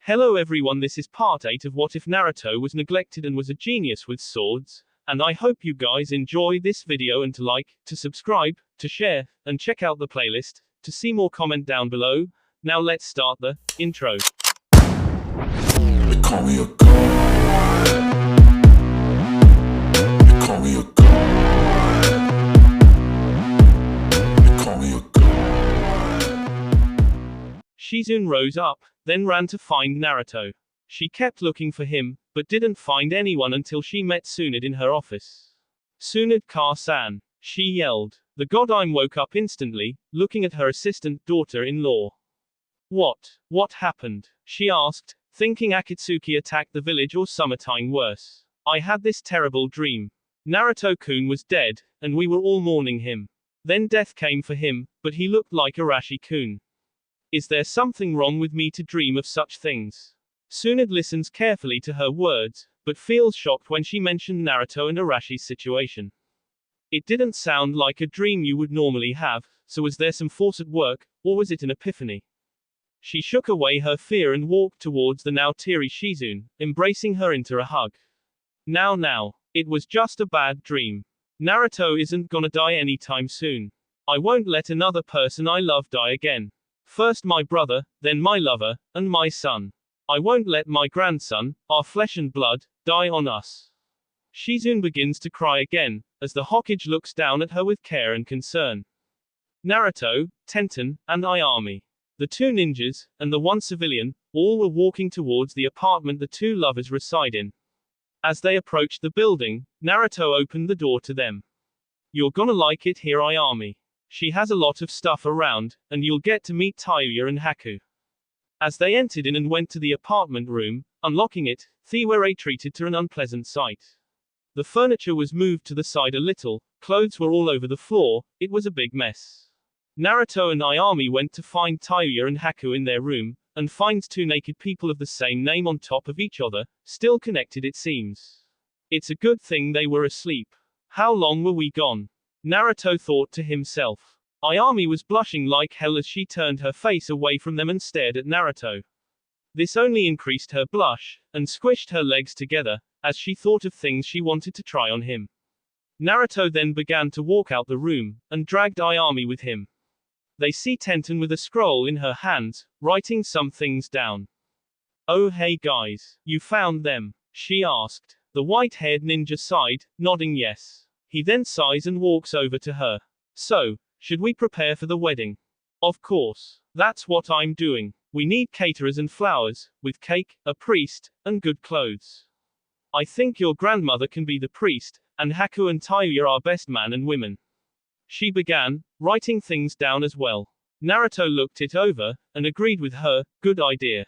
Hello everyone, this is part 8 of What If Naruto Was Neglected and Was a Genius with Swords, and I hope you guys enjoy this video and to like, to subscribe, to share, and check out the playlist, to see more comment down below. Now let's start the intro. They call me a god. They call me a god. They call me a god. Shizune rose up, then ran to find Naruto. She kept looking for him, but didn't find anyone until she met Tsunade in her office. "Tsunade-ka-san," she yelled. The Godime woke up instantly, looking at her assistant daughter-in-law. What happened?" she asked, thinking Akatsuki attacked the village or something worse. "I had this terrible dream. Naruto-kun was dead, and we were all mourning him. Then death came for him, but he looked like Arashi-kun. Is there something wrong with me to dream of such things?" Tsunade listens carefully to her words, but feels shocked when she mentioned Naruto and Arashi's situation. It didn't sound like a dream you would normally have, so was there some force at work, or was it an epiphany? She shook away her fear and walked towards the now teary Shizune, embracing her into a hug. Now, it was just a bad dream. Naruto isn't gonna die anytime soon. I won't let another person I love die again. First my brother, then my lover, and my son. I won't let my grandson, our flesh and blood, die on us. Shizune begins to cry again, as the Hokage looks down at her with care and concern. Naruto, Tenten, and Ayami, the two ninjas, and the one civilian, all were walking towards the apartment the two lovers reside in. As they approached the building, Naruto opened the door to them. "You're gonna like it here, Ayami. She has a lot of stuff around, and you'll get to meet Tayuya and Haku." As they entered in and went to the apartment room, unlocking it, they were treated to an unpleasant sight. The furniture was moved to the side a little, clothes were all over the floor, it was a big mess. Naruto and Ayami went to find Tayuya and Haku in their room, and finds two naked people of the same name on top of each other, still connected it seems. It's a good thing they were asleep. How long were we gone? Naruto thought to himself. Ayami was blushing like hell as she turned her face away from them and stared at Naruto. This only increased her blush, and squished her legs together, as she thought of things she wanted to try on him. Naruto then began to walk out the room, and dragged Ayami with him. They see Tenten with a scroll in her hands, writing some things down. "Oh hey guys, you found them?" she asked. The white-haired ninja sighed, nodding yes. He then sighs and walks over to her. "So, should we prepare for the wedding?" "Of course. That's what I'm doing. We need caterers and flowers, with cake, a priest, and good clothes. I think your grandmother can be the priest, and Haku and Tayuya are best man and women." She began, writing things down as well. Naruto looked it over, and agreed with her, "Good idea.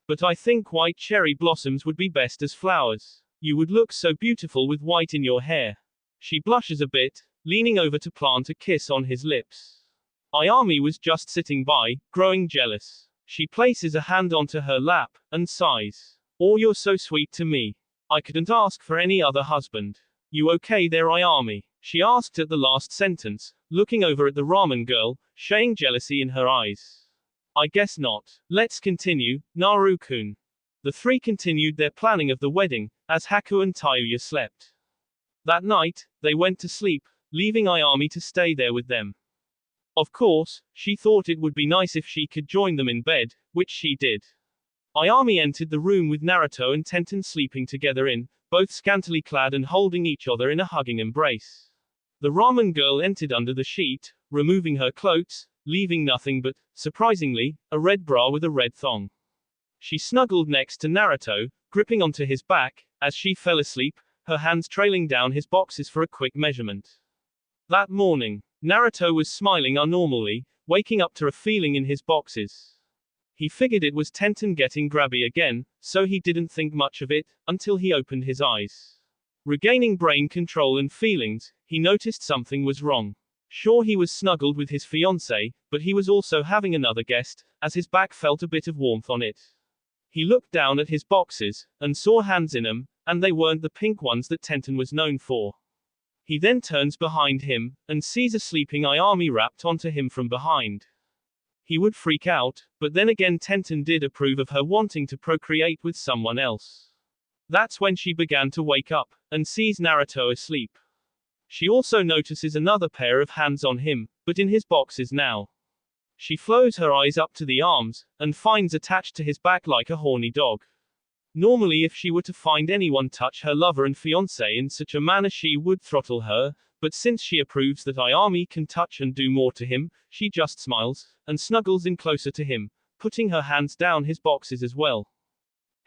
But I think white cherry blossoms would be best as flowers. You would look so beautiful with white in your hair." She blushes a bit, leaning over to plant a kiss on his lips. Ayami was just sitting by, growing jealous. She places a hand onto her lap, and sighs. "Oh, you're so sweet to me. I couldn't ask for any other husband. You okay there, Ayami?" she asked at the last sentence, looking over at the ramen girl, showing jealousy in her eyes. "I guess not. Let's continue, Naruto-kun." The three continued their planning of the wedding, as Haku and Tayuya slept. That night, they went to sleep, leaving Ayami to stay there with them. Of course, she thought it would be nice if she could join them in bed, which she did. Ayami entered the room with Naruto and Tenten sleeping together in, both scantily clad and holding each other in a hugging embrace. The ramen girl entered under the sheet, removing her clothes, leaving nothing but, surprisingly, a red bra with a red thong. She snuggled next to Naruto, gripping onto his back, as she fell asleep, her hands trailing down his boxes for a quick measurement. That morning, Naruto was smiling unnormally, waking up to a feeling in his boxes. He figured it was Tenten getting grabby again, so he didn't think much of it, until he opened his eyes. Regaining brain control and feelings, he noticed something was wrong. Sure, he was snuggled with his fiancée, but he was also having another guest, as his back felt a bit of warmth on it. He looked down at his boxes, and saw hands in them, and they weren't the pink ones that Tenten was known for. He then turns behind him, and sees a sleeping Ayami wrapped onto him from behind. He would freak out, but then again Tenten did approve of her wanting to procreate with someone else. That's when she began to wake up, and sees Naruto asleep. She also notices another pair of hands on him, but in his boxes now. She flows her eyes up to the arms, and finds attached to his back like a horny dog. Normally if she were to find anyone touch her lover and fiancé in such a manner she would throttle her, but since she approves that Ayami can touch and do more to him, she just smiles, and snuggles in closer to him, putting her hands down his boxes as well.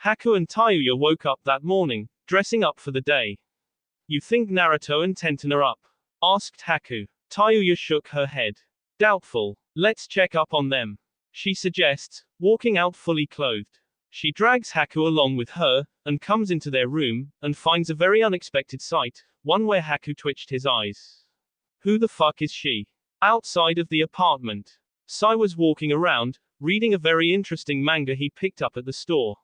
Haku and Tayuya woke up that morning, dressing up for the day. You think Naruto and Tenten are up? Asked Haku. Tayuya shook her head. Doubtful. Let's check up on them. She suggests, walking out fully clothed. She drags Haku along with her, and comes into their room, and finds a very unexpected sight, one where Haku twitched his eyes. Who the fuck is she? Outside of the apartment. Sai was walking around, reading a very interesting manga he picked up at the store.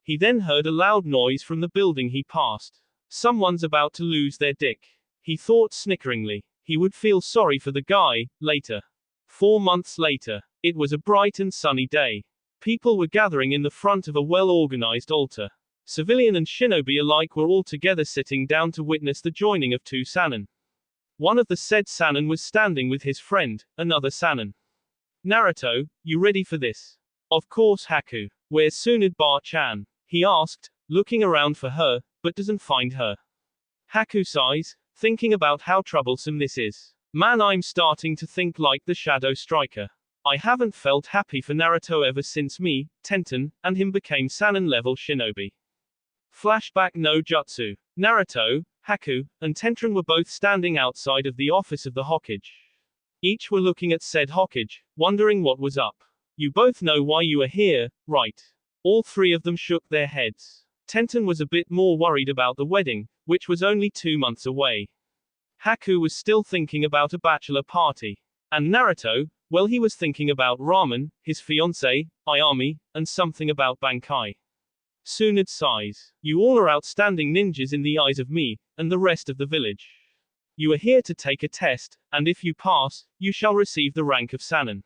He then heard a loud noise from the building he passed. Someone's about to lose their dick. He thought snickeringly. He would feel sorry for the guy, later. 4 months later. It was a bright and sunny day. People were gathering in the front of a well-organized altar. Civilian and shinobi alike were all together sitting down to witness the joining of two Sannin. One of the said Sannin was standing with his friend, another Sannin. Naruto, you ready for this? Of course Haku. Where's Tsunade-chan? He asked, looking around for her, but doesn't find her. Haku sighs, thinking about how troublesome this is. Man, I'm starting to think like the Shadow Striker. I haven't felt happy for Naruto ever since me, Tenten, and him became Sannin level shinobi. Flashback no jutsu. Naruto, Haku, and Tenten were both standing outside of the office of the Hokage. Each were looking at said Hokage, wondering what was up. You both know why you are here, right? All three of them shook their heads. Tenten was a bit more worried about the wedding, which was only 2 months away. Haku was still thinking about a bachelor party. And Naruto, well, he was thinking about ramen, his fiancée, Ayami, and something about Bankai. Tsunade sighs. You all are outstanding ninjas in the eyes of me, and the rest of the village. You are here to take a test, and if you pass, you shall receive the rank of Sannin.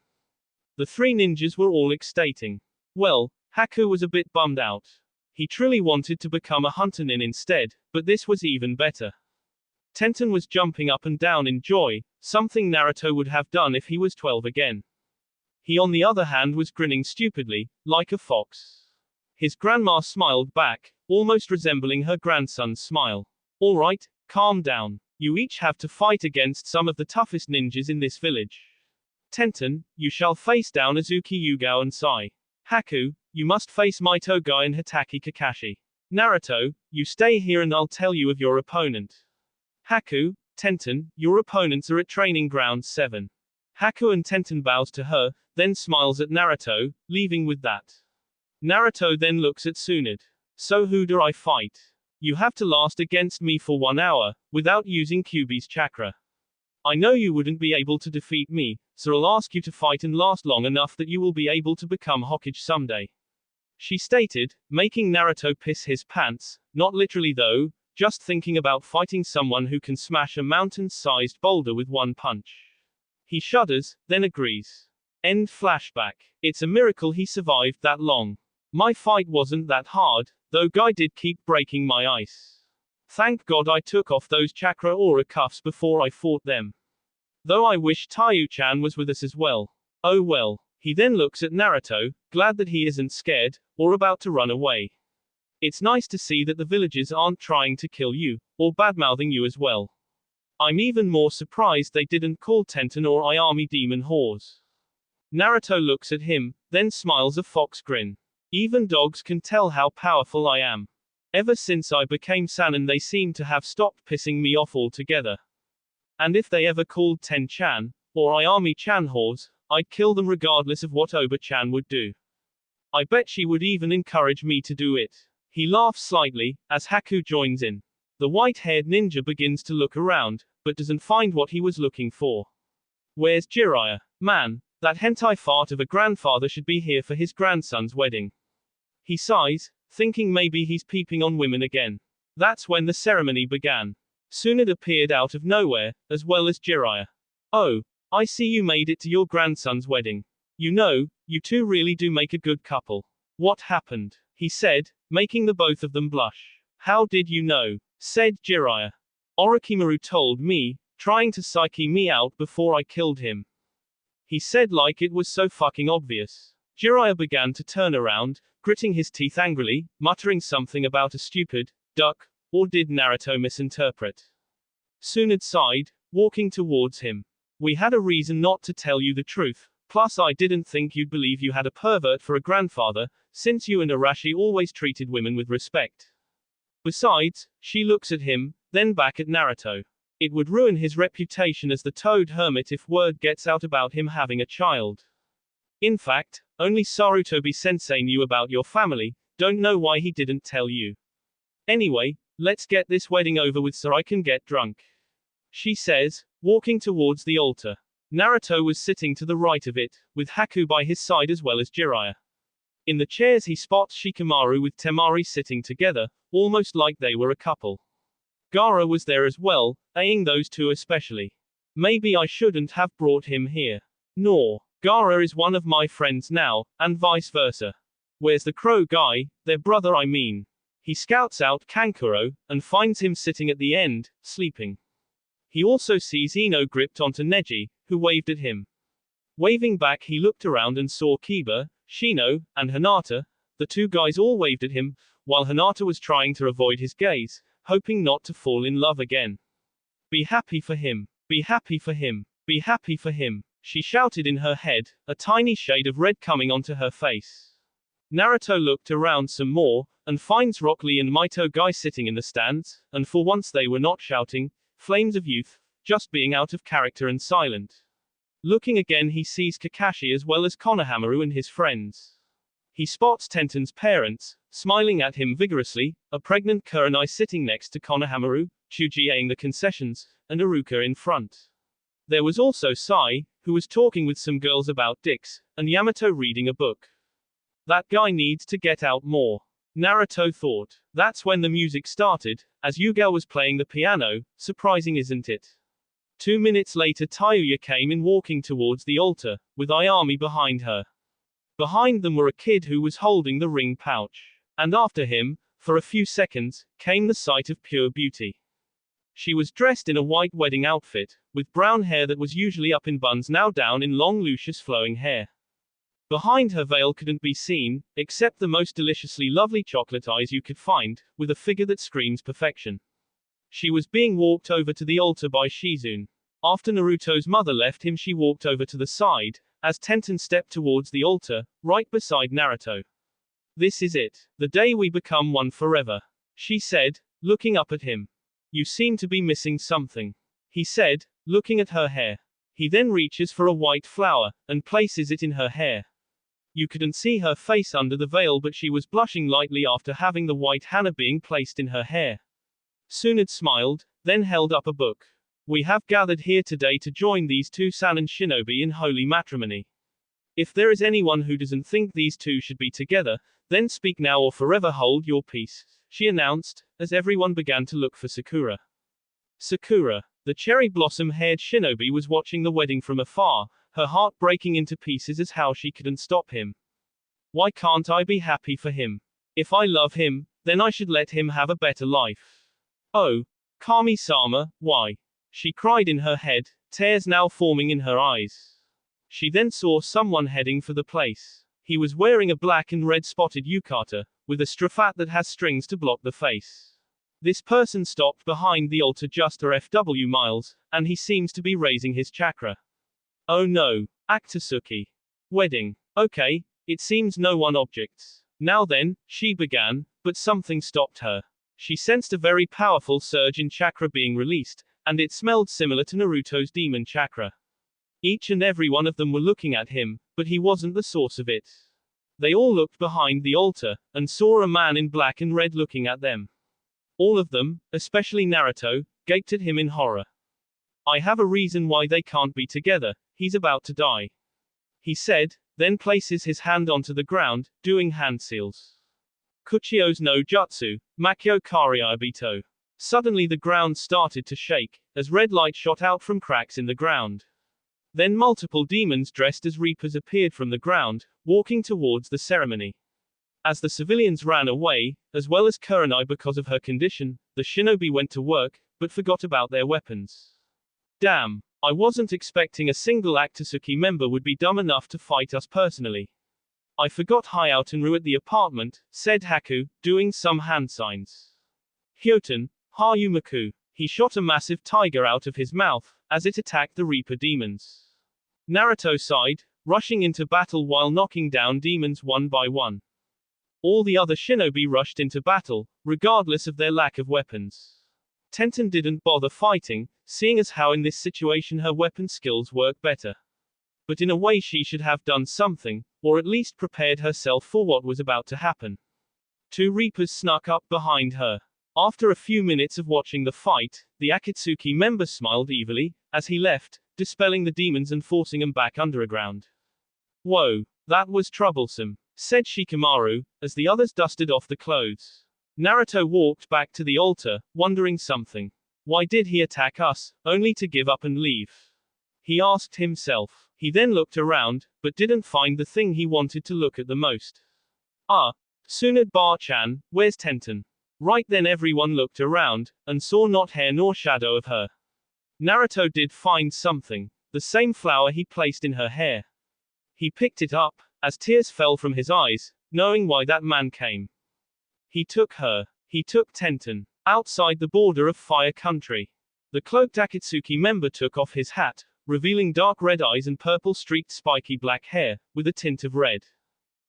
The 3 ninjas were all ecstating. Well, Haku was a bit bummed out. He truly wanted to become a hunter nin instead, but this was even better. Tenten was jumping up and down in joy, something Naruto would have done if he was 12 again. He on the other hand was grinning stupidly, like a fox. His grandma smiled back, almost resembling her grandson's smile. Alright, calm down. You each have to fight against some of the toughest ninjas in this village. Tenten, you shall face down Azuki Yugao and Sai. Haku, you must face Maito Gai and Hitaki Kakashi. Naruto, you stay here and I'll tell you of your opponent. Haku, Tenten, your opponents are at Training Ground 7. Haku and Tenten bows to her, then smiles at Naruto, leaving with that. Naruto then looks at Tsunade. So who do I fight? You have to last against me for 1 hour, without using Kyuubi's chakra. I know you wouldn't be able to defeat me, so I'll ask you to fight and last long enough that you will be able to become Hokage someday. She stated, making Naruto piss his pants, not literally though, just thinking about fighting someone who can smash a mountain-sized boulder with one punch. He shudders, then agrees. End flashback. It's a miracle he survived that long. My fight wasn't that hard, though Guy did keep breaking my ice. Thank God I took off those chakra aura cuffs before I fought them. Though I wish Taiyu-chan was with us as well. Oh well. He then looks at Naruto, glad that he isn't scared, or about to run away. It's nice to see that the villagers aren't trying to kill you, or badmouthing you as well. I'm even more surprised they didn't call Tenten or Ayami demon whores. Naruto looks at him, then smiles a fox grin. Even dogs can tell how powerful I am. Ever since I became Sannin they seem to have stopped pissing me off altogether. And if they ever called Ten-chan, or Ayami-chan whores, I'd kill them regardless of what Oba-chan would do. I bet she would even encourage me to do it. He laughs slightly, as Haku joins in. The white-haired ninja begins to look around, but doesn't find what he was looking for. Where's Jiraiya? Man, that hentai fart of a grandfather should be here for his grandson's wedding. He sighs, thinking maybe he's peeping on women again. That's when the ceremony began. Tsunade appeared out of nowhere, as well as Jiraiya. Oh, I see you made it to your grandson's wedding. You know, you two really do make a good couple. What happened? He said, making the both of them blush. How did you know? Said Jiraiya. Orochimaru told me, trying to psyche me out before I killed him. He said like it was so fucking obvious. Jiraiya began to turn around, gritting his teeth angrily, muttering something about a stupid duck, or did Naruto misinterpret? Tsunade sighed, walking towards him. We had a reason not to tell you the truth, plus I didn't think you'd believe you had a pervert for a grandfather, since you and Arashi always treated women with respect. Besides, she looks at him, then back at Naruto. It would ruin his reputation as the Toad Hermit if word gets out about him having a child. In fact, only Sarutobi-sensei knew about your family, don't know why he didn't tell you. Anyway, let's get this wedding over with so I can get drunk. She says, walking towards the altar. Naruto was sitting to the right of it, with Haku by his side as well as Jiraiya. In the chairs he spots Shikamaru with Temari sitting together, almost like they were a couple. Gaara was there as well, eyeing those two especially. Maybe I shouldn't have brought him here. Nor, Gaara is one of my friends now, and vice versa. Where's the crow guy, their brother I mean? He scouts out Kankuro, and finds him sitting at the end, sleeping. He also sees Ino gripped onto Neji, who waved at him. Waving back he looked around and saw Kiba, Shino, and Hinata. The two guys all waved at him, while Hinata was trying to avoid his gaze, hoping not to fall in love again. Be happy for him. Be happy for him. Be happy for him. She shouted in her head, a tiny shade of red coming onto her face. Naruto looked around some more, and finds Rock Lee and Maito Guy sitting in the stands, and for once they were not shouting, flames of youth, just being out of character and silent. Looking again he sees Kakashi as well as Konohamaru and his friends. He spots Tenten's parents, smiling at him vigorously, a pregnant Kurenai sitting next to Konohamaru, Chuji eyeing the concessions, and Iruka in front. There was also Sai, who was talking with some girls about dicks, and Yamato reading a book. That guy needs to get out more. Naruto thought. That's when the music started, as Yuga was playing the piano, surprising isn't it? 2 minutes later Tayuya came in walking towards the altar, with Ayami behind her. Behind them were a kid who was holding the ring pouch. And after him, for a few seconds, came the sight of pure beauty. She was dressed in a white wedding outfit, with brown hair that was usually up in buns now down in long luscious flowing hair. Behind her veil couldn't be seen, except the most deliciously lovely chocolate eyes you could find, with a figure that screams perfection. She was being walked over to the altar by Shizune. After Naruto's mother left him she walked over to the side, as Tenten stepped towards the altar, right beside Naruto. This is it. The day we become one forever. She said, looking up at him. You seem to be missing something. He said, looking at her hair. He then reaches for a white flower, and places it in her hair. You couldn't see her face under the veil but she was blushing lightly after having the white henna being placed in her hair. Tsunade smiled, then held up a book. We have gathered here today to join these two Sanin shinobi in holy matrimony. If there is anyone who doesn't think these two should be together, then speak now or forever hold your peace, she announced, as everyone began to look for Sakura. Sakura, the cherry blossom-haired shinobi, was watching the wedding from afar, her heart breaking into pieces as how she couldn't stop him. Why can't I be happy for him? If I love him, then I should let him have a better life. Oh, Kami-sama, why? She cried in her head, tears now forming in her eyes. She then saw someone heading for the place. He was wearing a black and red spotted yukata, with a straffat that has strings to block the face. This person stopped behind the altar just a FW miles, and he seems to be raising his chakra. Oh no, Akatsuki. Wedding. Okay, it seems no one objects. Now then, she began, but something stopped her. She sensed a very powerful surge in chakra being released, and it smelled similar to Naruto's demon chakra. Each and every one of them were looking at him, but he wasn't the source of it. They all looked behind the altar, and saw a man in black and red looking at them. All of them, especially Naruto, gaped at him in horror. I have a reason why they can't be together, he's about to die. He said, then places his hand onto the ground, doing hand seals. Kuchio's no jutsu, Makyo Kariabito. Suddenly the ground started to shake, as red light shot out from cracks in the ground. Then multiple demons dressed as reapers appeared from the ground, walking towards the ceremony. As the civilians ran away, as well as Kurenai because of her condition, the shinobi went to work, but forgot about their weapons. Damn. I wasn't expecting a single Akatsuki member would be dumb enough to fight us personally. I forgot Hyaotenru at the apartment, said Haku, doing some hand signs. Hyoten, Hayumaku. He shot a massive tiger out of his mouth, as it attacked the Reaper demons. Naruto sighed, rushing into battle while knocking down demons one by one. All the other shinobi rushed into battle, regardless of their lack of weapons. Tenten didn't bother fighting, seeing as how in this situation her weapon skills work better. But in a way she should have done something, or at least prepared herself for what was about to happen. Two Reapers snuck up behind her. After a few minutes of watching the fight, the Akatsuki member smiled evilly, as he left, dispelling the demons and forcing them back underground. Whoa, that was troublesome, said Shikamaru, as the others dusted off the clothes. Naruto walked back to the altar, wondering something. Why did he attack us, only to give up and leave? He asked himself. He then looked around, but didn't find the thing he wanted to look at the most. Tsunade Bar-chan, where's Tenten? Right then everyone looked around, and saw not hair nor shadow of her. Naruto did find something, the same flower he placed in her hair. He picked it up, as tears fell from his eyes, knowing why that man came. He took Tenten, outside the border of Fire Country. The cloaked Akatsuki member took off his hat, revealing dark red eyes and purple-streaked spiky black hair, with a tint of red.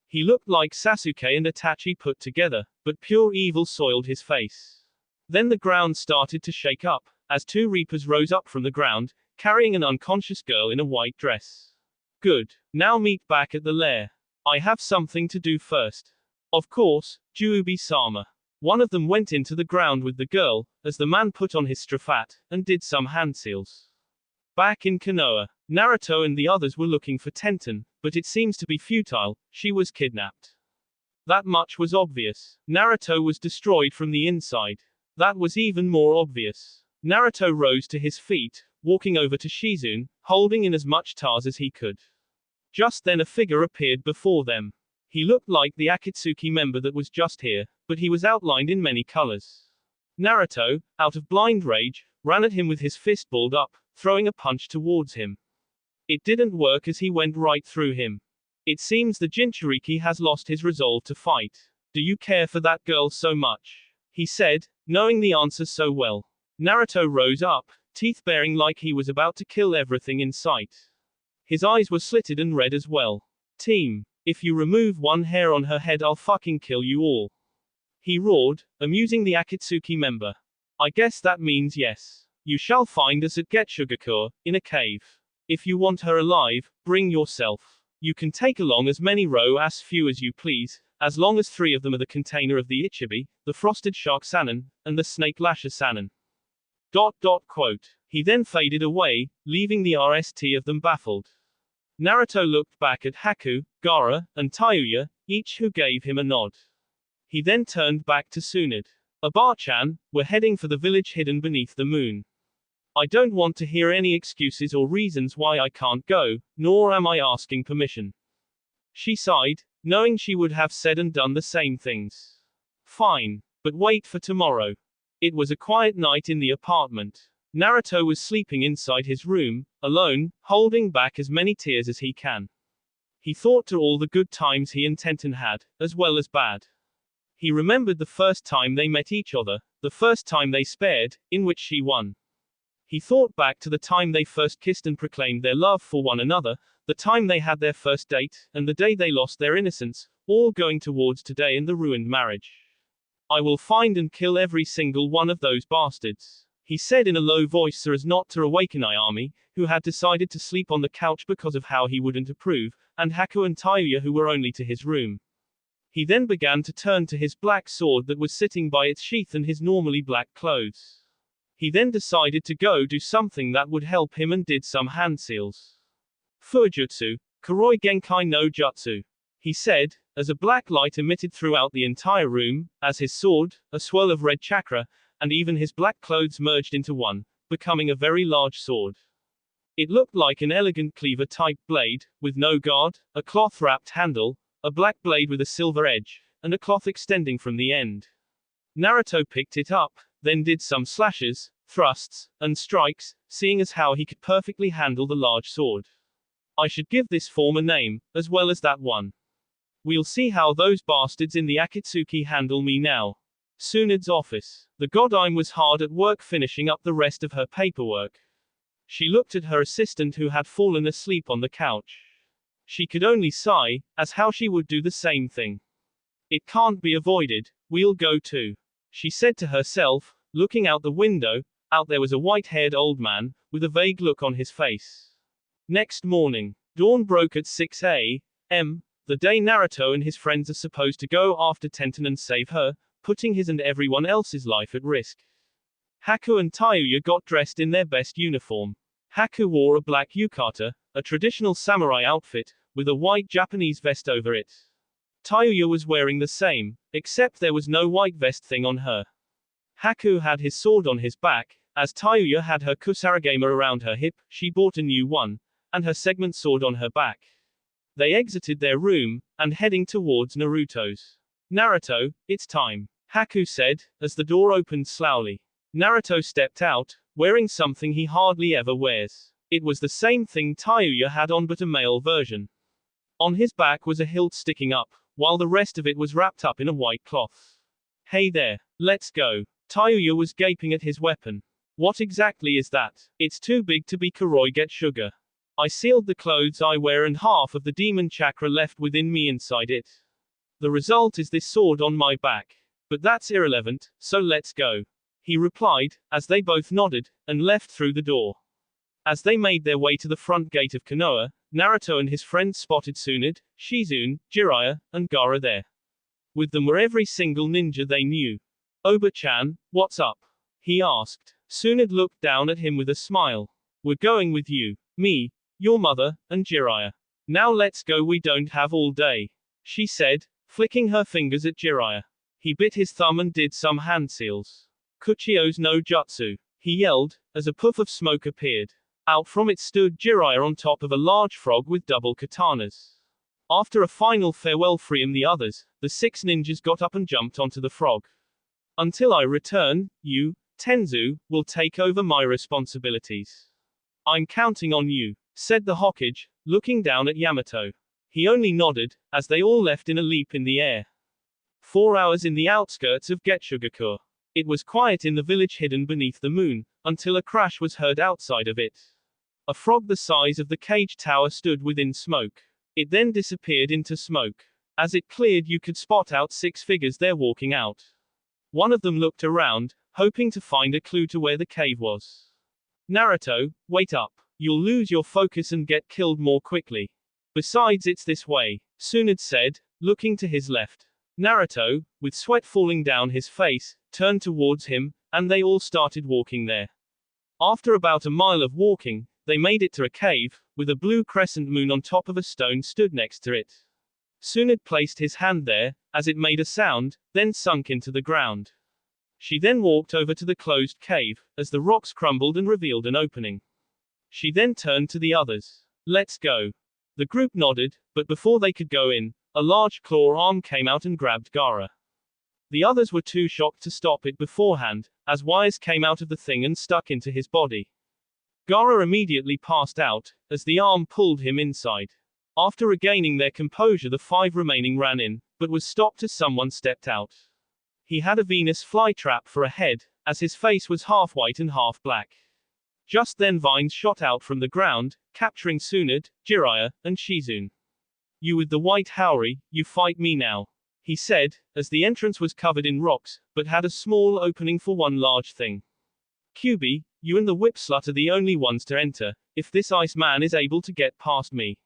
He looked like Sasuke and Itachi put together, but pure evil soiled his face. Then the ground started to shake up, as two Reapers rose up from the ground, carrying an unconscious girl in a white dress. Good. Now meet back at the lair. I have something to do first. Of course, Juubi-sama. One of them went into the ground with the girl, as the man put on his strafat, and did some hand seals. Back in Konoha, Naruto and the others were looking for Tenten, but it seems to be futile, she was kidnapped. That much was obvious. Naruto was destroyed from the inside. That was even more obvious. Naruto rose to his feet, walking over to Shizune, holding in as much Tars as he could. Just then a figure appeared before them. He looked like the Akatsuki member that was just here, but he was outlined in many colors. Naruto, out of blind rage, ran at him with his fist balled up, throwing a punch towards him. It didn't work as he went right through him. It seems the Jinchuriki has lost his resolve to fight. Do you care for that girl so much? He said, knowing the answer so well. Naruto rose up, teeth baring like he was about to kill everything in sight. His eyes were slitted and red as well. Team, if you remove one hair on her head I'll fucking kill you all. He roared, amusing the Akatsuki member. I guess that means yes. You shall find us at Getsugakur, in a cave. If you want her alive, bring yourself. You can take along as many as few as you please, as long as 3 of them are the container of the Ichibi, the Frosted Shark Sannin, and the Snake Lasher Sannin. Quote. He then faded away, leaving the rest of them baffled. Naruto looked back at Haku, Gaara, and Tayuya, each who gave him a nod. He then turned back to Tsunade. Bar-chan, we're heading for the village hidden beneath the moon. I don't want to hear any excuses or reasons why I can't go, nor am I asking permission. She sighed, knowing she would have said and done the same things. Fine. But wait for tomorrow. It was a quiet night in the apartment. Naruto was sleeping inside his room, alone, holding back as many tears as he can. He thought to all the good times he and Tenten had, as well as bad. He remembered the first time they met each other, the first time they spared, in which she won. He thought back to the time they first kissed and proclaimed their love for one another, the time they had their first date, and the day they lost their innocence, all going towards today and the ruined marriage. I will find and kill every single one of those bastards, he said in a low voice so as not to awaken Ayami, who had decided to sleep on the couch because of how he wouldn't approve, and Haku and Tayuya who were only to his room. He then began to turn to his black sword that was sitting by its sheath and his normally black clothes. He then decided to go do something that would help him and did some hand seals. Fujutsu, Kuroi Genkai no Jutsu, he said, as a black light emitted throughout the entire room, as his sword, a swirl of red chakra, and even his black clothes merged into one, becoming a very large sword. It looked like an elegant cleaver-type blade, with no guard, a cloth-wrapped handle, a black blade with a silver edge, and a cloth extending from the end. Naruto picked it up, then did some slashes, thrusts, and strikes, seeing as how he could perfectly handle the large sword. I should give this form a name, as well as that one. We'll see how those bastards in the Akatsuki handle me now. Tsunade's office. The Godime was hard at work finishing up the rest of her paperwork. She looked at her assistant who had fallen asleep on the couch. She could only sigh, as how she would do the same thing. It can't be avoided, we'll go too. She said to herself, looking out the window. Out there was a white-haired old man, with a vague look on his face. Next morning, dawn broke at 6 a.m., the day Naruto and his friends are supposed to go after Tenten and save her, putting his and everyone else's life at risk. Haku and Tayuya got dressed in their best uniform. Haku wore a black yukata, a traditional samurai outfit, with a white Japanese vest over it. Tayuya was wearing the same, except there was no white vest thing on her. Haku had his sword on his back, as Tayuya had her kusarigama around her hip. She bought a new one, and her segment sword on her back. They exited their room, and heading towards Naruto's. Naruto, it's time, Haku said, as the door opened slowly. Naruto stepped out, wearing something he hardly ever wears. It was the same thing Tayuya had on but a male version. On his back was a hilt sticking up, while the rest of it was wrapped up in a white cloth. Hey there, let's go. Tayuya was gaping at his weapon. What exactly is that? It's too big to be Kuroi get sugar. I sealed the clothes I wear and half of the demon chakra left within me inside it. The result is this sword on my back. But that's irrelevant, so let's go. He replied, as they both nodded, and left through the door. As they made their way to the front gate of Konoha, Naruto and his friends spotted Tsunade, Shizune, Jiraiya, and Gaara there. With them were every single ninja they knew. Oba-chan, what's up? He asked. Tsunade looked down at him with a smile. We're going with you. Me, your mother, and Jiraiya. Now let's go, we don't have all day. She said, flicking her fingers at Jiraiya. He bit his thumb and did some hand seals. Kuchio's no jutsu. He yelled, as a puff of smoke appeared. Out from it stood Jiraiya on top of a large frog with double katanas. After a final farewell from the others, the 6 ninjas got up and jumped onto the frog. Until I return, you, Tenzu, will take over my responsibilities. I'm counting on you, said the Hokage, looking down at Yamato. He only nodded, as they all left in a leap in the air. 4 hours in the outskirts of Getsugakur. It was quiet in the village hidden beneath the moon, until a crash was heard outside of it. A frog the size of the cage tower stood within smoke. It then disappeared into smoke. As it cleared, you could spot out 6 figures there walking out. One of them looked around, hoping to find a clue to where the cave was. Naruto, wait up. You'll lose your focus and get killed more quickly. Besides, it's this way, Tsunade said, looking to his left. Naruto, with sweat falling down his face, turned towards him, and they all started walking there. After about a mile of walking, they made it to a cave, with a blue crescent moon on top of a stone stood next to it. Tsunade placed his hand there, as it made a sound, then sunk into the ground. She then walked over to the closed cave, as the rocks crumbled and revealed an opening. She then turned to the others. Let's go. The group nodded, but before they could go in, a large claw arm came out and grabbed Gaara. The others were too shocked to stop it beforehand, as wires came out of the thing and stuck into his body. Gaara immediately passed out, as the arm pulled him inside. After regaining their composure, the 5 remaining ran in, but was stopped as someone stepped out. He had a Venus flytrap for a head, as his face was half white and half black. Just then vines shot out from the ground, capturing Tsunade, Jiraiya, and Shizune. You with the white Haori, you fight me now, he said, as the entrance was covered in rocks, but had a small opening for one large thing. Kyubi, you and the whip slut are the only ones to enter, if this ice man is able to get past me.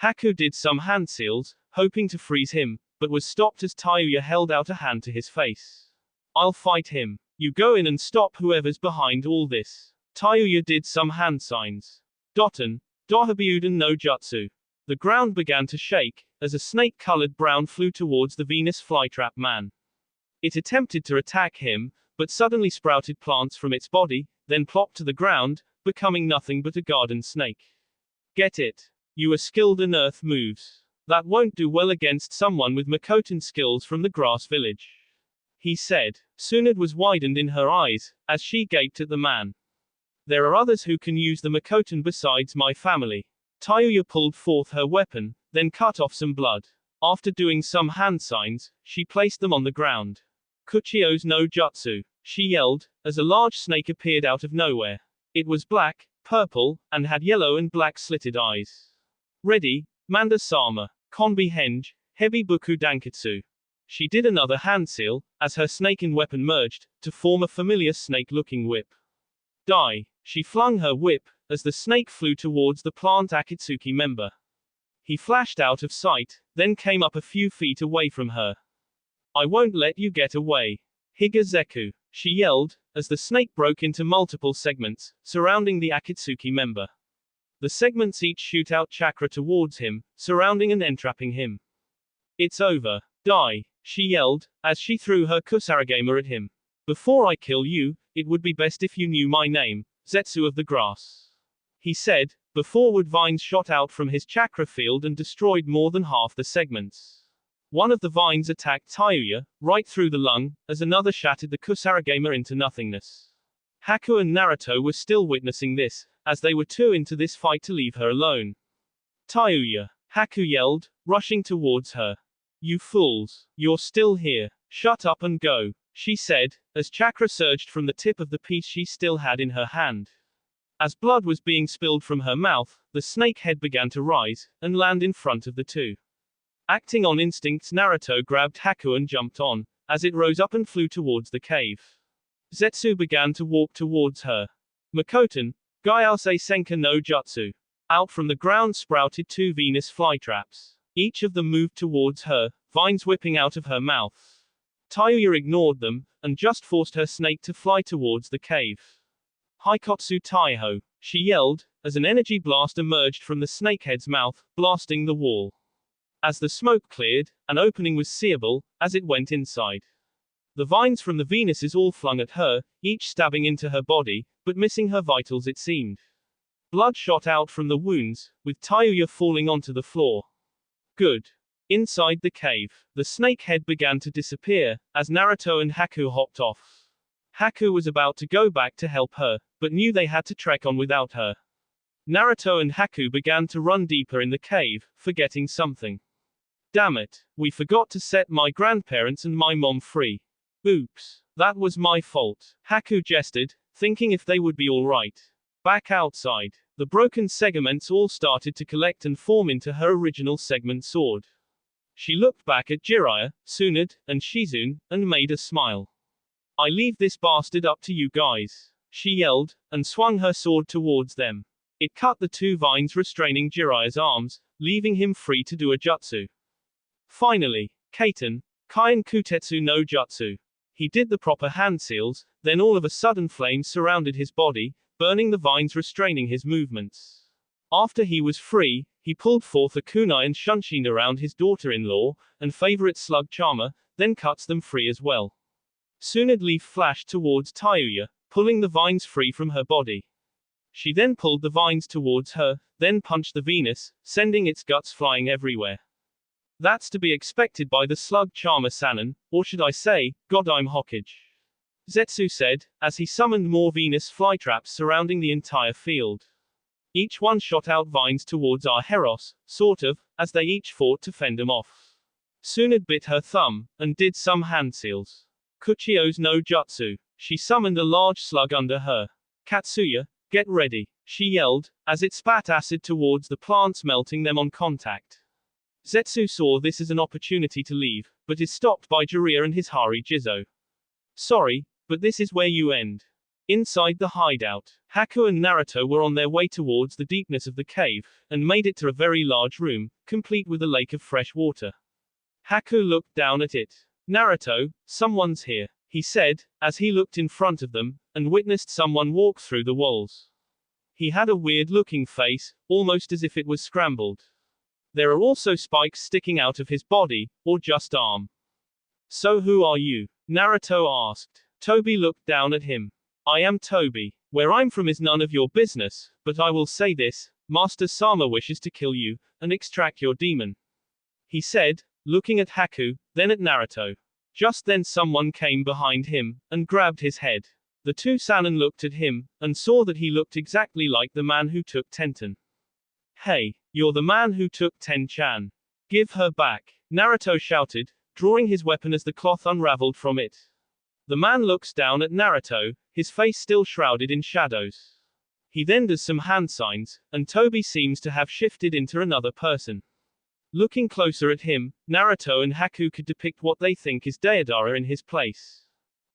Haku did some hand seals, hoping to freeze him, but was stopped as Tayuya held out a hand to his face. I'll fight him. You go in and stop whoever's behind all this. Tayuya did some hand signs. Doten, Dohabyuden no Jutsu. The ground began to shake, as a snake-colored brown flew towards the Venus flytrap man. It attempted to attack him, but suddenly sprouted plants from its body, then plopped to the ground, becoming nothing but a garden snake. Get it? You are skilled in earth moves. That won't do well against someone with Makotan skills from the grass village. He said. Tsunade was widened in her eyes, as she gaped at the man. There are others who can use the Makotan besides my family. Tayuya pulled forth her weapon, then cut off some blood. After doing some hand signs, she placed them on the ground. Kuchio's no jutsu, she yelled, as a large snake appeared out of nowhere. It was black, purple, and had yellow and black slitted eyes. Ready, Manda-sama, Konbi Henge, Hebi Buku Dankatsu. She did another hand seal, as her snake and weapon merged, to form a familiar snake-looking whip. Die. She flung her whip, as the snake flew towards the plant Akatsuki member. He flashed out of sight, then came up a few feet away from her. I won't let you get away. Higazeku, she yelled, as the snake broke into multiple segments, surrounding the Akatsuki member. The segments each shoot out chakra towards him, surrounding and entrapping him. It's over. Die, she yelled, as she threw her kusarigama at him. Before I kill you, it would be best if you knew my name, Zetsu of the Grass. He said, before wood vines shot out from his chakra field and destroyed more than half the segments. One of the vines attacked Tayuya, right through the lung, as another shattered the kusarigama into nothingness. Haku and Naruto were still witnessing this, as they were too into this fight to leave her alone. Tayuya, Haku yelled, rushing towards her. You fools, you're still here. Shut up and go, she said, as chakra surged from the tip of the piece she still had in her hand. As blood was being spilled from her mouth, the snake head began to rise, and land in front of the two. Acting on instincts, Naruto grabbed Haku and jumped on, as it rose up and flew towards the cave. Zetsu began to walk towards her. Makotan, Gyase Senka no Jutsu. Out from the ground sprouted two Venus flytraps. Each of them moved towards her, vines whipping out of her mouth. Tayuya ignored them, and just forced her snake to fly towards the cave. Haikotsu Taiho, she yelled, as an energy blast emerged from the snakehead's mouth, blasting the wall. As the smoke cleared, an opening was seeable, as it went inside. The vines from the Venuses all flung at her, each stabbing into her body, but missing her vitals it seemed. Blood shot out from the wounds, with Tayuya falling onto the floor. Good. Inside the cave, the snake head began to disappear, as Naruto and Haku hopped off. Haku was about to go back to help her, but knew they had to trek on without her. Naruto and Haku began to run deeper in the cave, forgetting something. Damn it, we forgot to set my grandparents and my mom free. Oops, that was my fault, Haku gestured, thinking if they would be alright. Back outside, the broken segments all started to collect and form into her original segment sword. She looked back at Jiraiya, Tsunade, and Shizune, and made a smile. I leave this bastard up to you guys, she yelled, and swung her sword towards them. It cut the two vines restraining Jiraiya's arms, leaving him free to do a jutsu. Finally, Kaiten, Kaien Kutetsu no Jutsu. He did the proper hand seals, then all of a sudden flames surrounded his body, burning the vines restraining his movements. After he was free, he pulled forth a kunai and shunshin around his daughter-in-law, and favorite slug charmer, then cuts them free as well. Tsunade leaf flashed towards Tayuya, pulling the vines free from her body. She then pulled the vines towards her, then punched the Venus, sending its guts flying everywhere. That's to be expected by the slug charmer Sanin, or should I say, Godime Hokage. Zetsu said, as he summoned more Venus flytraps surrounding the entire field. Each one shot out vines towards our Heros, sort of, as they each fought to fend them off. Tsunade bit her thumb, and did some hand seals. Kuchio's no jutsu. She summoned a large slug under her. Katsuya, get ready, she yelled, as it spat acid towards the plants, melting them on contact. Zetsu saw this as an opportunity to leave, but is stopped by Jiraiya and his Hari Jizo. Sorry, but this is where you end. Inside the hideout, Haku and Naruto were on their way towards the deepness of the cave, and made it to a very large room, complete with a lake of fresh water. Haku looked down at it. Naruto, someone's here, he said, as he looked in front of them, and witnessed someone walk through the walls. He had a weird-looking face, almost as if it was scrambled. There are also spikes sticking out of his body, or just arm. So who are you? Naruto asked. Toby looked down at him. I am Toby. Where I'm from is none of your business, but I will say this, Master Sama wishes to kill you, and extract your demon. He said, looking at Haku, then at Naruto. Just then someone came behind him, and grabbed his head. The two Sannin looked at him, and saw that he looked exactly like the man who took Tenten. Hey, you're the man who took Ten-chan. Give her back, Naruto shouted, drawing his weapon as the cloth unraveled from it. The man looks down at Naruto, his face still shrouded in shadows. He then does some hand signs, and Toby seems to have shifted into another person. Looking closer at him, Naruto and Haku could depict what they think is Deidara in his place.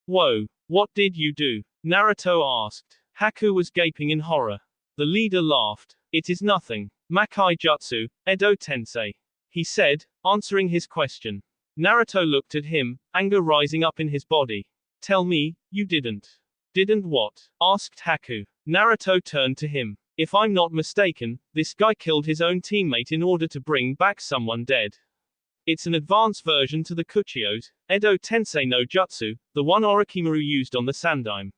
Whoa, what did you do? Naruto asked. Haku was gaping in horror. The leader laughed. It is nothing. Makai Jutsu, Edo Tensei. He said, answering his question. Naruto looked at him, anger rising up in his body. Tell me, you didn't. Didn't what? Asked Haku. Naruto turned to him. If I'm not mistaken, this guy killed his own teammate in order to bring back someone dead. It's an advanced version to the Kuchiyos, Edo Tensei no Jutsu, the one Orochimaru used on the Sandaime.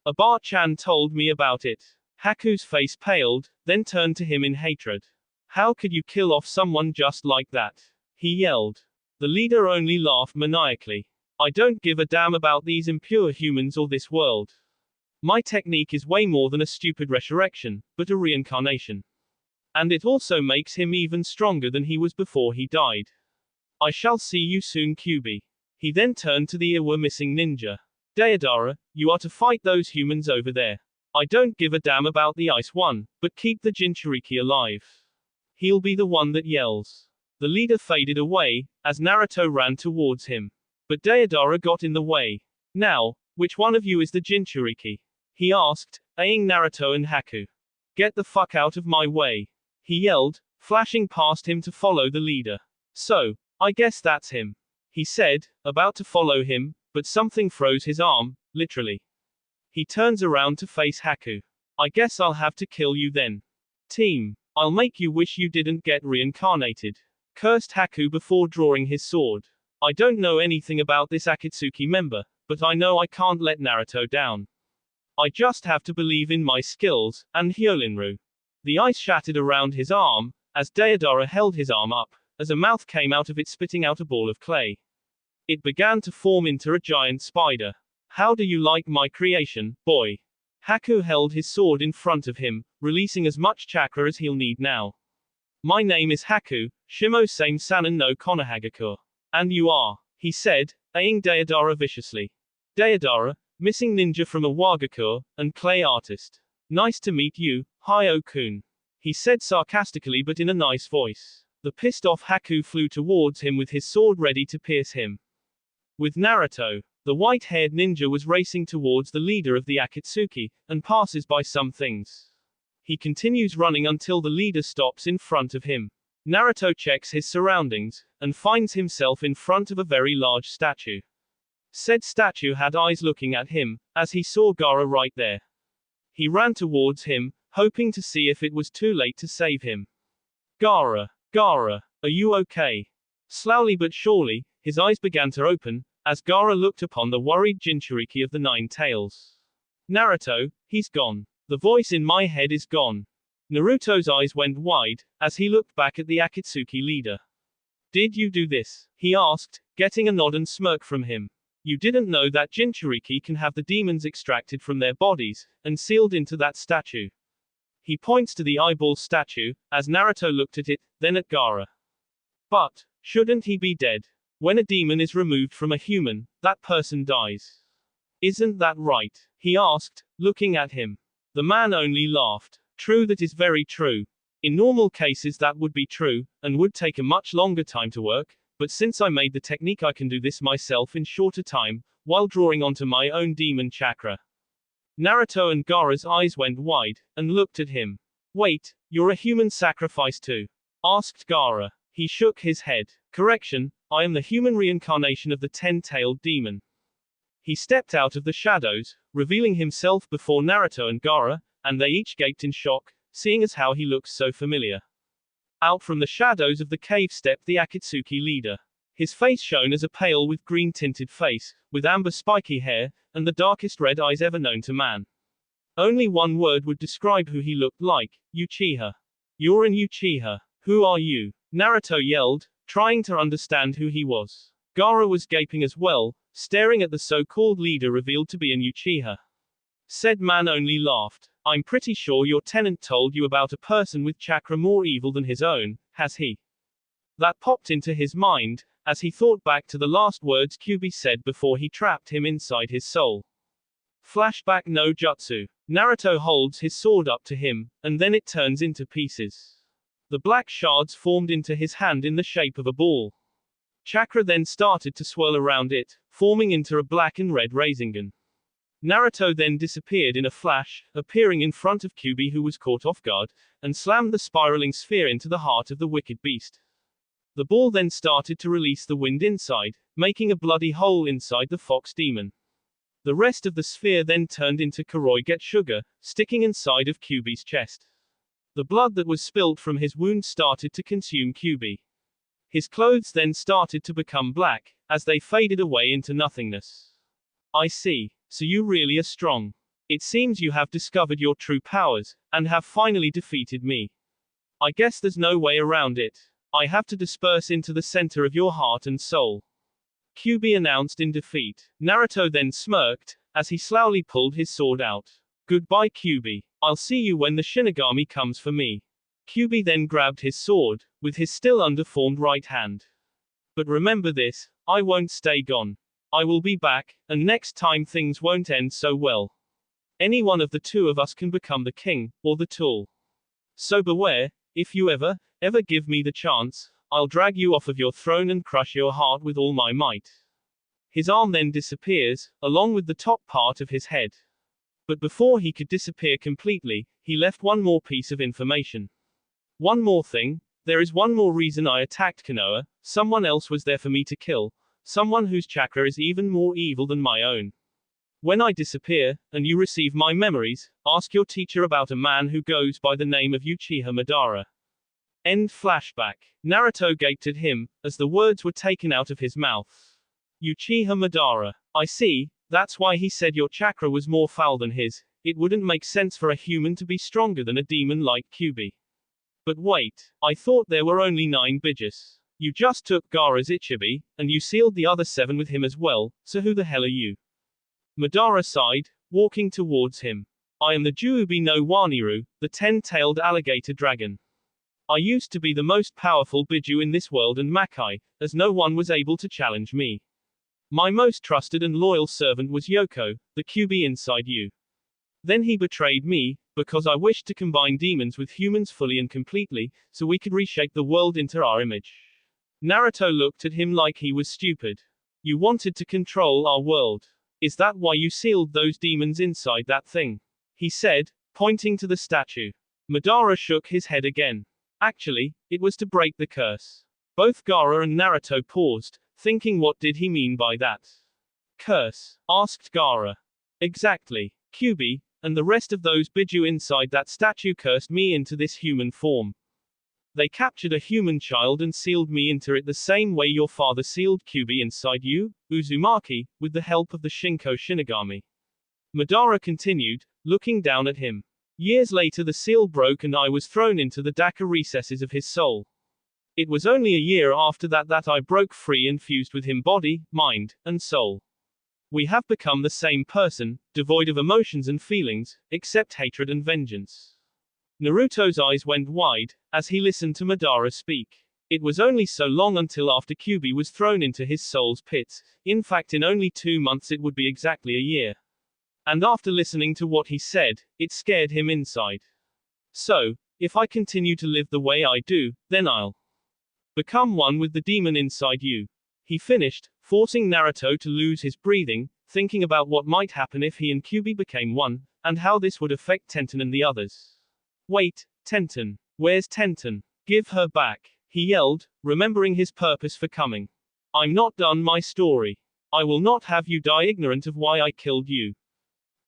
Aba-chan told me about it. Haku's face paled, then turned to him in hatred. How could you kill off someone just like that? He yelled. The leader only laughed maniacally. I don't give a damn about these impure humans or this world. My technique is way more than a stupid resurrection, but a reincarnation. And it also makes him even stronger than he was before he died. I shall see you soon, Kyuubi. He then turned to the Iwa missing ninja. Deidara, you are to fight those humans over there. I don't give a damn about the ice one, but keep the Jinchuriki alive. He'll be the one that yells. The leader faded away, as Naruto ran towards him. But Deidara got in the way. Now, which one of you is the Jinchuriki? He asked, eyeing Naruto and Haku. Get the fuck out of my way. He yelled, flashing past him to follow the leader. So, I guess that's him. He said, about to follow him, but something froze his arm, literally. He turns around to face Haku. I guess I'll have to kill you then. Team, I'll make you wish you didn't get reincarnated. Cursed Haku before drawing his sword. I don't know anything about this Akatsuki member, but I know I can't let Naruto down. I just have to believe in my skills, and Hyolinru. The ice shattered around his arm, as Deidara held his arm up, as a mouth came out of it spitting out a ball of clay. It began to form into a giant spider. How do you like my creation, boy? Haku held his sword in front of him, releasing as much chakra as he'll need now. My name is Haku, Shimo Same Sanin no Konohagakure. And you are, he said, eyeing Deidara viciously. Deidara, missing ninja from a Wagakure, and clay artist. Nice to meet you, Hyo-kun. He said sarcastically but in a nice voice. The pissed off Haku flew towards him with his sword ready to pierce him. With Naruto, the white-haired ninja was racing towards the leader of the Akatsuki, and passes by some things. He continues running until the leader stops in front of him. Naruto checks his surroundings, and finds himself in front of a very large statue. Said statue had eyes looking at him, as he saw Gaara right there. He ran towards him, hoping to see if it was too late to save him. Gaara, are you okay? Slowly but surely, his eyes began to open, as Gaara looked upon the worried Jinchuriki of the Nine Tails. Naruto, he's gone. The voice in my head is gone. Naruto's eyes went wide, as he looked back at the Akatsuki leader. Did you do this? He asked, getting a nod and smirk from him. You didn't know that Jinchuriki can have the demons extracted from their bodies, and sealed into that statue. He points to the eyeball statue, as Naruto looked at it, then at Gaara. But, shouldn't he be dead? When a demon is removed from a human, that person dies. Isn't that right? He asked, looking at him. The man only laughed. True, that is very true. In normal cases that would be true, and would take a much longer time to work, but since I made the technique I can do this myself in shorter time, while drawing onto my own demon chakra. Naruto and Gaara's eyes went wide, and looked at him. Wait, you're a human sacrifice too? Asked Gaara. He shook his head. Correction, I am the human reincarnation of the 10-tailed demon. He stepped out of the shadows, revealing himself before Naruto and Gaara, and they each gaped in shock, seeing as how he looks so familiar. Out from the shadows of the cave stepped the Akatsuki leader. His face shone as a pale with green tinted face, with amber spiky hair, and the darkest red eyes ever known to man. Only one word would describe who he looked like: Uchiha. You're an Uchiha. Who are you? Naruto yelled, trying to understand who he was. Gaara was gaping as well, staring at the so-called leader revealed to be an Uchiha. Said man only laughed. I'm pretty sure your tenant told you about a person with chakra more evil than his own, has he? That popped into his mind, as he thought back to the last words Kyuubi said before he trapped him inside his soul. Flashback no jutsu. Naruto holds his sword up to him, and then it turns into pieces. The black shards formed into his hand in the shape of a ball. Chakra then started to swirl around it, forming into a black and red Rasengan. Naruto then disappeared in a flash, appearing in front of Kyuubi, who was caught off guard, and slammed the spiraling sphere into the heart of the wicked beast. The ball then started to release the wind inside, making a bloody hole inside the fox demon. The rest of the sphere then turned into Koroiget sugar, sticking inside of Kyuubi's chest. The blood that was spilt from his wound started to consume Kyuubi. His clothes then started to become black, as they faded away into nothingness. I see. So you really are strong. It seems you have discovered your true powers, and have finally defeated me. I guess there's no way around it. I have to disperse into the center of your heart and soul. Kyuubi announced in defeat. Naruto then smirked, as he slowly pulled his sword out. Goodbye Kyuubi. I'll see you when the Shinigami comes for me. Kyuubi then grabbed his sword, with his still underformed right hand. But remember this, I won't stay gone. I will be back, and next time things won't end so well. Any one of the two of us can become the king, or the tool. So beware, if you ever give me the chance, I'll drag you off of your throne and crush your heart with all my might. His arm then disappears, along with the top part of his head. But before he could disappear completely, he left one more piece of information. One more thing, there is one more reason I attacked Konoha. Someone else was there for me to kill. Someone whose chakra is even more evil than my own. When I disappear, and you receive my memories, ask your teacher about a man who goes by the name of Uchiha Madara. End flashback. Naruto gaped at him, as the words were taken out of his mouth. Uchiha Madara. I see, that's why he said your chakra was more foul than his. It wouldn't make sense for a human to be stronger than a demon like Kyuubi. But wait, I thought there were only 9 Bijus. You just took Gaara's Ichibi, and you sealed the other 7 with him as well, so who the hell are you? Madara sighed, walking towards him. I am the Juubi no Waniru, the 10-tailed alligator dragon. I used to be the most powerful Biju in this world and Makai, as no one was able to challenge me. My most trusted and loyal servant was Yoko, the Kyuubi inside you. Then he betrayed me, because I wished to combine demons with humans fully and completely, so we could reshape the world into our image. Naruto looked at him like he was stupid. You wanted to control our world. Is that why you sealed those demons inside that thing? He said, pointing to the statue. Madara shook his head again. Actually, it was to break the curse. Both Gaara and Naruto paused, thinking what did he mean by that? Curse? Asked Gaara. Exactly. Kyuubi, and the rest of those Biju inside that statue cursed me into this human form. They captured a human child and sealed me into it the same way your father sealed Kyuubi inside you, Uzumaki, with the help of the Shinko Shinigami. Madara continued, looking down at him. Years later the seal broke and I was thrown into the Daka recesses of his soul. It was only a year after that I broke free and fused with him body, mind, and soul. We have become the same person, devoid of emotions and feelings, except hatred and vengeance. Naruto's eyes went wide, as he listened to Madara speak. It was only so long until after Kyuubi was thrown into his soul's pits. In fact, in only 2 months it would be exactly a year. And after listening to what he said, it scared him inside. So, if I continue to live the way I do, then I'll become one with the demon inside you. He finished, forcing Naruto to lose his breathing, thinking about what might happen if he and Kyuubi became one, and how this would affect Tenten and the others. Wait, Tenten. Where's Tenten? Give her back, he yelled, remembering his purpose for coming. I'm not done my story. I will not have you die ignorant of why I killed you.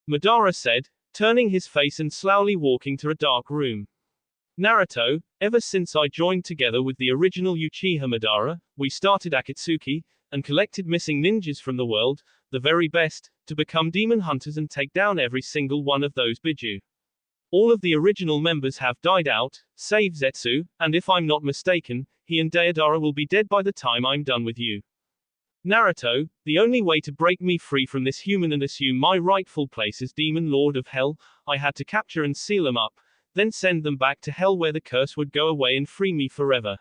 Madara said, turning his face and slowly walking to a dark room. Naruto, ever since I joined together with the original Uchiha Madara, we started Akatsuki, and collected missing ninjas from the world, the very best, to become demon hunters and take down every single one of those biju. All of the original members have died out, save Zetsu, and if I'm not mistaken, he and Deidara will be dead by the time I'm done with you. Naruto, the only way to break me free from this human and assume my rightful place as Demon Lord of Hell, I had to capture and seal them up, then send them back to Hell where the curse would go away and free me forever.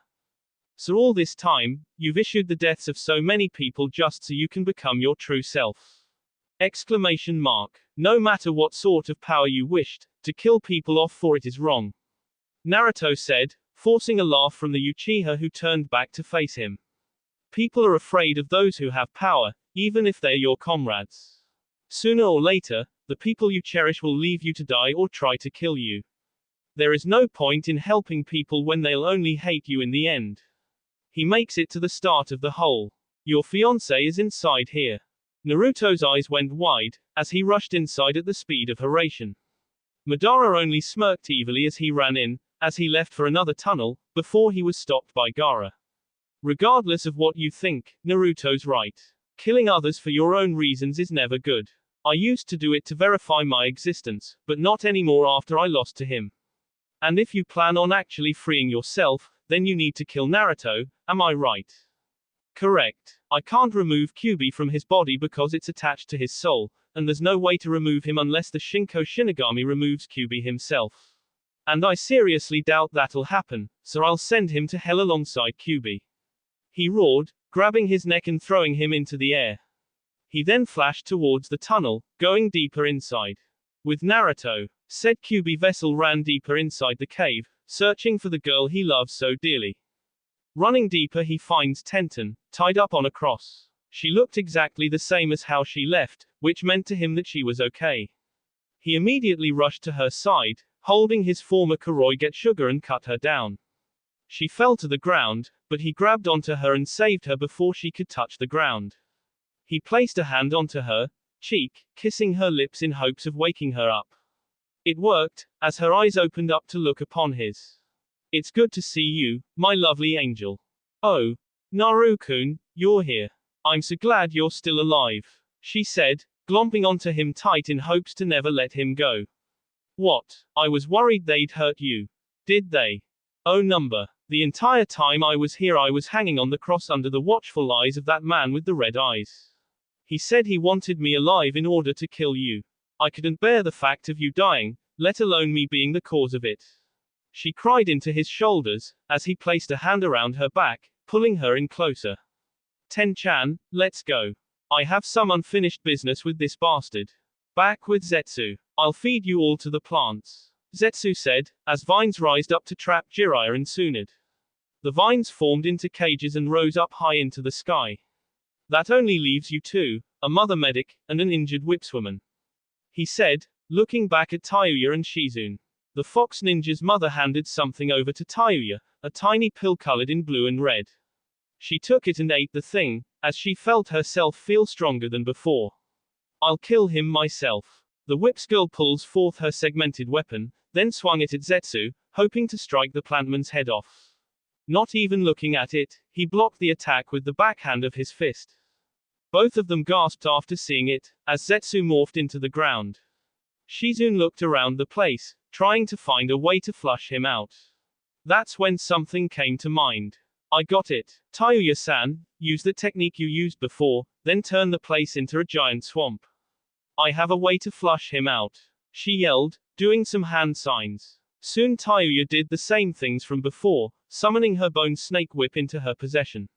So all this time, you've issued the deaths of so many people just so you can become your true self. Exclamation mark. No matter what sort of power you wished, to kill people off for it is wrong. Naruto said, forcing a laugh from the Uchiha who turned back to face him. People are afraid of those who have power, even if they're your comrades. Sooner or later, the people you cherish will leave you to die or try to kill you. There is no point in helping people when they'll only hate you in the end. He makes it to the start of the hole. Your fiancé is inside here. Naruto's eyes went wide, as he rushed inside at the speed of Hiraishin. Madara only smirked evilly as he ran in, as he left for another tunnel, before he was stopped by Gaara. Regardless of what you think, Naruto's right. Killing others for your own reasons is never good. I used to do it to verify my existence, but not anymore after I lost to him. And if you plan on actually freeing yourself, then you need to kill Naruto, am I right? Correct. I can't remove Kyuubi from his body because it's attached to his soul, and there's no way to remove him unless the Shinko Shinigami removes Kyuubi himself. And I seriously doubt that'll happen, so I'll send him to hell alongside Kyuubi. He roared, grabbing his neck and throwing him into the air. He then flashed towards the tunnel, going deeper inside. With Naruto, said Kyuubi vessel ran deeper inside the cave, searching for the girl he loves so dearly. Running deeper he finds Tenten, tied up on a cross. She looked exactly the same as how she left, which meant to him that she was okay. He immediately rushed to her side, holding his former Kuroige sugar and cut her down. She fell to the ground, but he grabbed onto her and saved her before she could touch the ground. He placed a hand onto her cheek, kissing her lips in hopes of waking her up. It worked, as her eyes opened up to look upon his. It's good to see you, my lovely angel. Oh, Naru-kun, you're here. I'm so glad you're still alive, she said, glomping onto him tight in hopes to never let him go. What? I was worried they'd hurt you. Did they? Oh number. The entire time I was here I was hanging on the cross under the watchful eyes of that man with the red eyes. He said he wanted me alive in order to kill you. I couldn't bear the fact of you dying, let alone me being the cause of it. She cried into his shoulders, as he placed a hand around her back, pulling her in closer. Ten-chan, let's go. I have some unfinished business with this bastard. Back with Zetsu. I'll feed you all to the plants. Zetsu said, as vines rised up to trap Jiraiya and Tsunade. The vines formed into cages and rose up high into the sky. That only leaves you two, a mother medic, and an injured whipswoman. He said, looking back at Tayuya and Shizune. The fox ninja's mother handed something over to Tayuya, a tiny pill colored in blue and red. She took it and ate the thing, as she felt herself feel stronger than before. I'll kill him myself. The whips girl pulls forth her segmented weapon, then swung it at Zetsu, hoping to strike the plantman's head off. Not even looking at it, he blocked the attack with the backhand of his fist. Both of them gasped after seeing it, as Zetsu morphed into the ground. Shizune looked around the place, trying to find a way to flush him out. That's when something came to mind. I got it. Tayuya-san, use the technique you used before, then turn the place into a giant swamp. I have a way to flush him out. She yelled, doing some hand signs. Soon Tayuya did the same things from before, summoning her bone snake whip into her possession.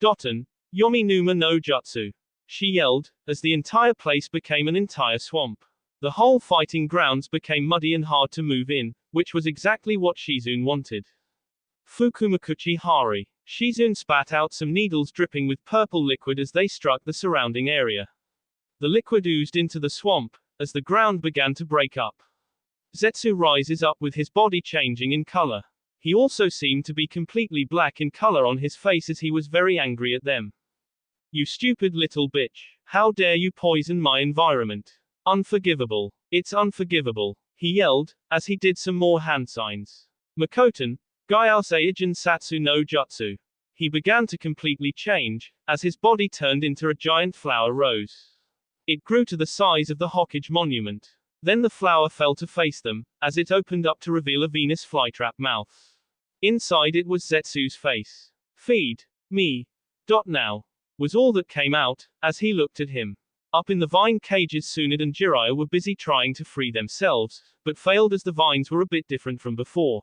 Doton, Yomi Numa no Jutsu. She yelled, as the entire place became an entire swamp. The whole fighting grounds became muddy and hard to move in, which was exactly what Shizune wanted. Fukumakuchi Hari. Shizune spat out some needles dripping with purple liquid as they struck the surrounding area. The liquid oozed into the swamp, as the ground began to break up. Zetsu rises up with his body changing in color. He also seemed to be completely black in color on his face as he was very angry at them. You stupid little bitch. How dare you poison my environment? Unforgivable. It's unforgivable, he yelled, as he did some more hand signs. Makoten, Gyao Seijin Satsu no Jutsu. He began to completely change, as his body turned into a giant flower rose. It grew to the size of the Hokage monument. Then the flower fell to face them, as it opened up to reveal a Venus flytrap mouth. Inside it was Zetsu's face. Feed me. Now, was all that came out, as he looked at him. Up in the vine cages, Tsunade and Jiraiya were busy trying to free themselves, but failed as the vines were a bit different from before.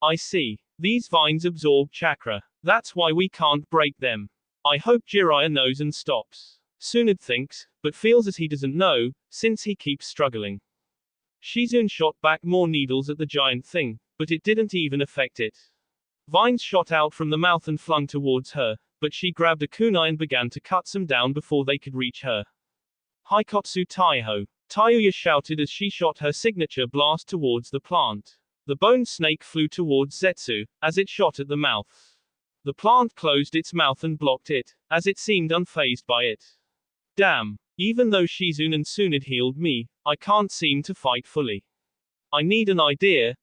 I see. These vines absorb chakra. That's why we can't break them. I hope Jiraiya knows and stops. Tsunade thinks, but feels as he doesn't know, since he keeps struggling. Shizune shot back more needles at the giant thing, but it didn't even affect it. Vines shot out from the mouth and flung towards her, but she grabbed a kunai and began to cut some down before they could reach her. Haikotsu Taiho. Tayuya shouted as she shot her signature blast towards the plant. The bone snake flew towards Zetsu, as it shot at the mouth. The plant closed its mouth and blocked it, as it seemed unfazed by it. Damn. Even though Shizune and Tsunade healed me, I can't seem to fight fully. I need an idea.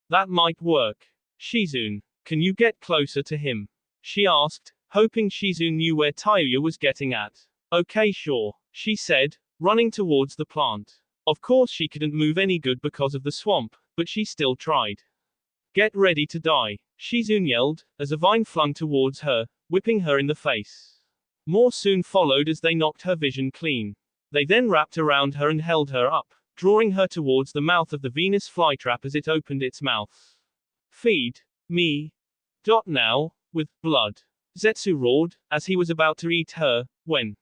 That might work. Shizune, can you get closer to him? She asked, hoping Shizune knew where Tayuya was getting at. Okay, sure, she said, running towards the plant. Of course she couldn't move any good because of the swamp, but she still tried. Get ready to die, Shizune yelled, as a vine flung towards her, whipping her in the face. More soon followed as they knocked her vision clean. They then wrapped around her and held her up, drawing her towards the mouth of the Venus flytrap as it opened its mouth. Feed me. Now, with blood. Zetsu roared, as he was about to eat her, when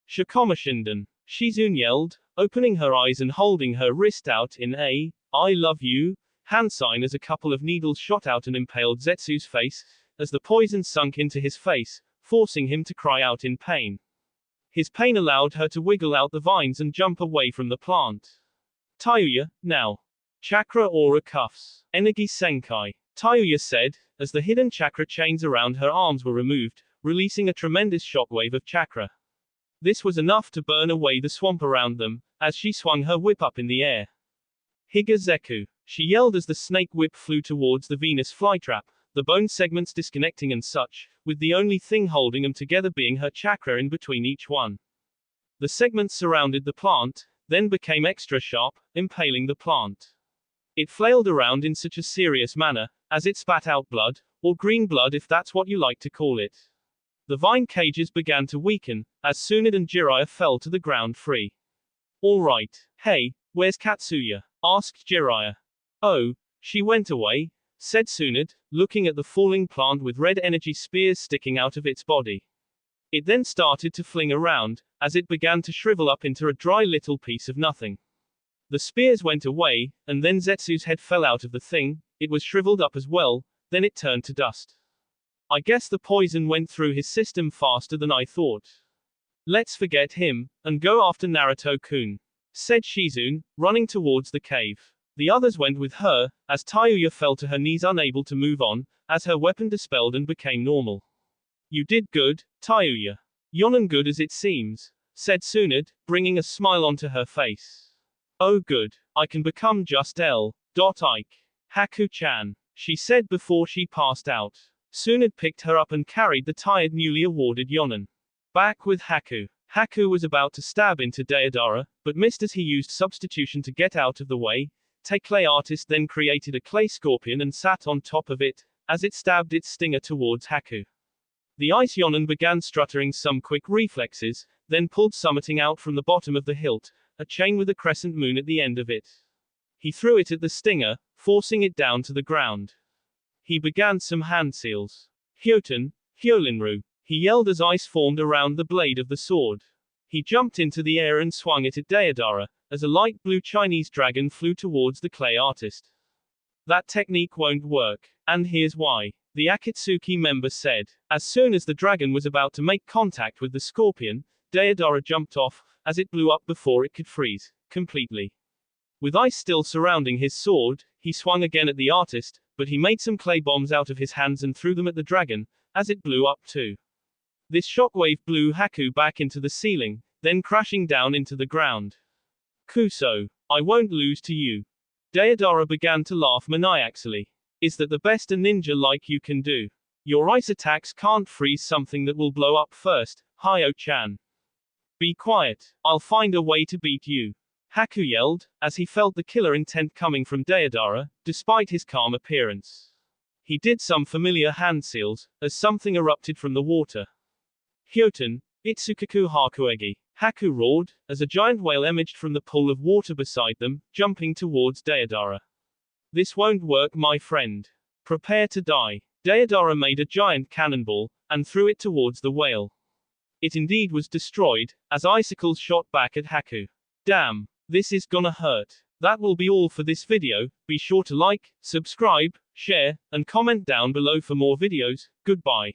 Shikomashinden. Shizune yelled, opening her eyes and holding her wrist out in a I love you hand sign as a couple of needles shot out and impaled Zetsu's face, as the poison sunk into his face, forcing him to cry out in pain. His pain allowed her to wiggle out the vines and jump away from the plant. Tayuya, now. Chakra aura cuffs. Energy Senkai. Tayuya said, as the hidden chakra chains around her arms were removed, releasing a tremendous shockwave of chakra. This was enough to burn away the swamp around them, as she swung her whip up in the air. Higazeku. She yelled as the snake whip flew towards the Venus flytrap, the bone segments disconnecting and such, with the only thing holding them together being her chakra in between each one. The segments surrounded the plant, then became extra sharp, impaling the plant. It flailed around in such a serious manner, as it spat out blood, or green blood if that's what you like to call it. The vine cages began to weaken, as Tsunade and Jiraiya fell to the ground free. Alright, hey, where's Katsuya? Asked Jiraiya. Oh, she went away, said Tsunade, looking at the falling plant with red energy spears sticking out of its body. It then started to fling around, as it began to shrivel up into a dry little piece of nothing. The spears went away, and then Zetsu's head fell out of the thing, it was shriveled up as well, then it turned to dust. I guess the poison went through his system faster than I thought. Let's forget him, and go after Naruto-kun, said Shizune, running towards the cave. The others went with her, as Tayuya fell to her knees unable to move on, as her weapon dispelled and became normal. You did good, Tayuya. Yonan good as it seems, said Tsunade, bringing a smile onto her face. Oh good, I can become just Ike. Haku-chan, she said before she passed out. Tsunade picked her up and carried the tired newly awarded Yonan. Back with Haku. Haku was about to stab into Deidara, but missed as he used substitution to get out of the way. The clay artist then created a clay scorpion and sat on top of it, as it stabbed its stinger towards Haku. The ice Yonan began struttering some quick reflexes, then pulled summiting out from the bottom of the hilt, a chain with a crescent moon at the end of it. He threw it at the stinger, forcing it down to the ground. He began some hand seals. Hyoten, Hyolinru, he yelled as ice formed around the blade of the sword. He jumped into the air and swung it at Deidara, as a light blue Chinese dragon flew towards the clay artist. That technique won't work, and here's why, the Akatsuki member said. As soon as the dragon was about to make contact with the scorpion, Deidara jumped off, as it blew up before it could freeze completely. With ice still surrounding his sword, he swung again at the artist, but he made some clay bombs out of his hands and threw them at the dragon, as it blew up too. This shockwave blew Haku back into the ceiling, then crashing down into the ground. Kuso, I won't lose to you. Deidara began to laugh maniacally. Is that the best a ninja like you can do? Your ice attacks can't freeze something that will blow up first, Hyo-chan. Be quiet. I'll find a way to beat you. Haku yelled, as he felt the killer intent coming from Deidara, despite his calm appearance. He did some familiar hand seals, as something erupted from the water. Hyoten, Itsukaku Hakuegi. Haku roared, as a giant whale emerged from the pool of water beside them, jumping towards Deidara. This won't work, my friend. Prepare to die. Deidara made a giant cannonball, and threw it towards the whale. It indeed was destroyed, as icicles shot back at Haku. Damn. This is gonna hurt. That will be all for this video. Be sure to like, subscribe, share, and comment down below for more videos. Goodbye.